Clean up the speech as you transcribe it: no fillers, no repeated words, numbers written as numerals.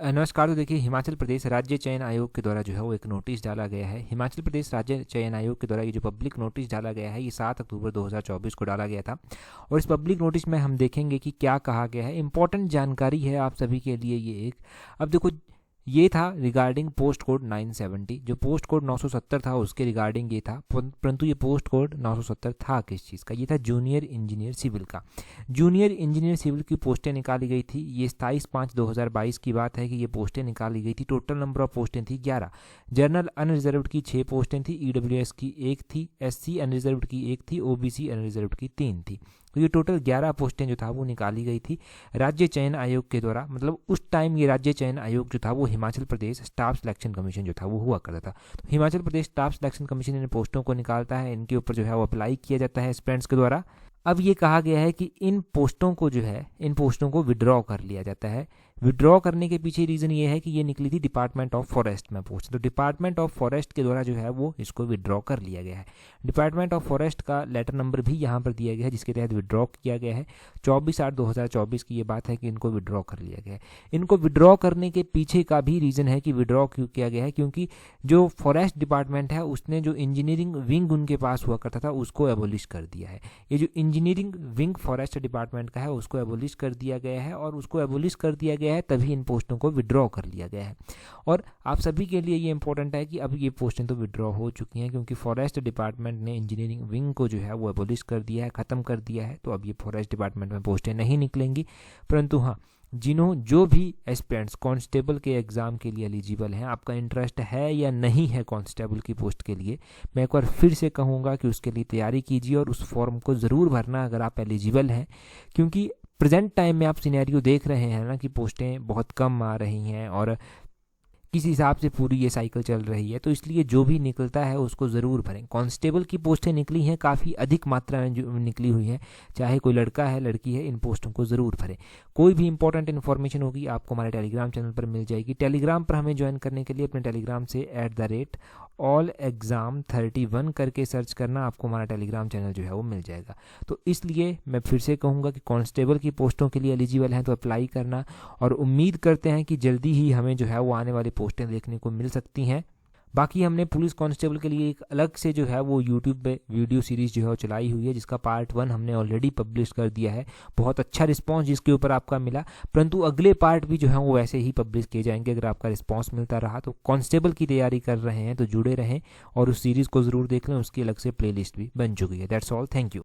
नमस्कार। तो देखिए, हिमाचल प्रदेश राज्य चयन आयोग के द्वारा जो है वो एक नोटिस डाला गया है। हिमाचल प्रदेश राज्य चयन आयोग के द्वारा ये जो पब्लिक नोटिस डाला गया है ये 7 अक्टूबर 2024 को डाला गया था। और इस पब्लिक नोटिस में हम देखेंगे कि क्या कहा गया है। इंपॉर्टेंट जानकारी है आप सभी के लिए ये एक। अब देखो, ये था रिगार्डिंग पोस्ट कोड 970। जो पोस्ट कोड 970 था उसके रिगार्डिंग ये था, परंतु ये पोस्ट कोड 970 था किस चीज़ का? ये था जूनियर इंजीनियर सिविल का। जूनियर इंजीनियर सिविल की पोस्टें निकाली गई थी। ये 27/5/2022 की बात है कि ये पोस्टें निकाली गई थी। टोटल नंबर ऑफ पोस्टें थी 11। जनरल अनरिजर्व्ड की 6 पोस्टें थी, ईडब्ल्यूएस की 1 थी, एससी अनरिजर्व्ड की 1 थी, ओबीसी अनरिजर्व्ड की 3 थी। तो ये टोटल 11 पोस्टें जो था वो निकाली गई थी राज्य चयन आयोग के द्वारा। मतलब उस टाइम ये राज्य चयन आयोग जो था वो Himachal Pradesh staff selection commission जो था वो हुआ करता था। तो Himachal Pradesh staff selection commission इन पोस्टों को निकालता है, इनके ऊपर जो है वो अप्लाई किया जाता है एस्पिरेंट्स के द्वारा। अब ये कहा गया है कि इन पोस्टों को जो है, इन पोस्टों को विड्रॉ कर लिया जाता है। विड्रॉ करने के पीछे रीज़न ये है कि ये निकली थी डिपार्टमेंट ऑफ फॉरेस्ट में पोस्ट। तो डिपार्टमेंट ऑफ फॉरेस्ट के द्वारा जो है वो इसको विड्रॉ कर लिया गया है। डिपार्टमेंट ऑफ फॉरेस्ट का लेटर नंबर भी यहाँ पर दिया गया है जिसके तहत विड्रॉ किया गया है। 24/8/2024 की ये बात है कि इनको विड्रॉ कर लिया गया है। इनको विड्रॉ करने के पीछे का भी रीज़न है कि विड्रॉ क्यों किया गया है, क्योंकि जो फॉरेस्ट डिपार्टमेंट है उसने जो इंजीनियरिंग विंग उनके पास हुआ करता था उसको एबोलिश कर दिया है। ये जो इंजीनियरिंग विंग फॉरेस्ट डिपार्टमेंट का है उसको एबोलिश कर दिया गया है, और उसको एबोलिश कर दिया गया है तभी इन पोस्टों को विड्रॉ कर लिया गया है। और आप सभी के लिए ये इंपॉर्टेंट है कि अब ये पोस्टें तो विड्रॉ हो चुकी हैं, क्योंकि फॉरेस्ट डिपार्टमेंट ने इंजीनियरिंग विंग को जो है वो एबोलिश कर दिया है, ख़त्म कर दिया है। तो अब ये फॉरेस्ट डिपार्टमेंट में पोस्टें नहीं निकलेंगी। परंतु हाँ, जो भी एस्पिरेंट्स कांस्टेबल के एग्ज़ाम के लिए एलिजिबल हैं, आपका इंटरेस्ट है या नहीं है कांस्टेबल की पोस्ट के लिए, मैं एक बार फिर से कहूँगा कि उसके लिए तैयारी कीजिए और उस फॉर्म को ज़रूर भरना अगर आप एलिजिबल हैं। क्योंकि प्रेजेंट टाइम में आप सिनेरियो देख रहे हैं ना कि पोस्टें बहुत कम आ रही हैं और किस हिसाब से पूरी ये साइकिल चल रही है। तो इसलिए जो भी निकलता है उसको ज़रूर भरें। कांस्टेबल की पोस्टें निकली हैं, काफ़ी अधिक मात्रा में जो निकली हुई हैं, चाहे कोई लड़का है लड़की है, इन पोस्टों को ज़रूर भरें। कोई भी इंपॉर्टेंट इन्फॉर्मेशन होगी आपको हमारे टेलीग्राम चैनल पर मिल जाएगी। टेलीग्राम पर हमें ज्वाइन करने के लिए अपने टेलीग्राम से @allexam31 करके सर्च करना, आपको हमारा टेलीग्राम चैनल जो है वो मिल जाएगा। तो इसलिए मैं फिर से कहूँगा कि कांस्टेबल की पोस्टों के लिए एलिजिबल हैं तो अप्लाई करना, और उम्मीद करते हैं कि जल्दी ही हमें जो है वो आने वाली पोस्टें देखने को मिल सकती हैं। बाकी हमने पुलिस कांस्टेबल के लिए एक अलग से जो है वो यूट्यूब पे वीडियो सीरीज़ जो है वो चलाई हुई है, जिसका पार्ट 1 हमने ऑलरेडी पब्लिश कर दिया है। बहुत अच्छा रिस्पांस जिसके ऊपर आपका मिला, परंतु अगले पार्ट भी जो है वो वैसे ही पब्लिश किए जाएंगे। अगर आपका रिस्पांस मिलता रहा तो कांस्टेबल की तैयारी कर रहे हैं तो जुड़े रहें और उस सीरीज़ को ज़रूर देख लें, उसकी अलग से प्लेलिस्ट भी बन चुकी है। That's all, thank you.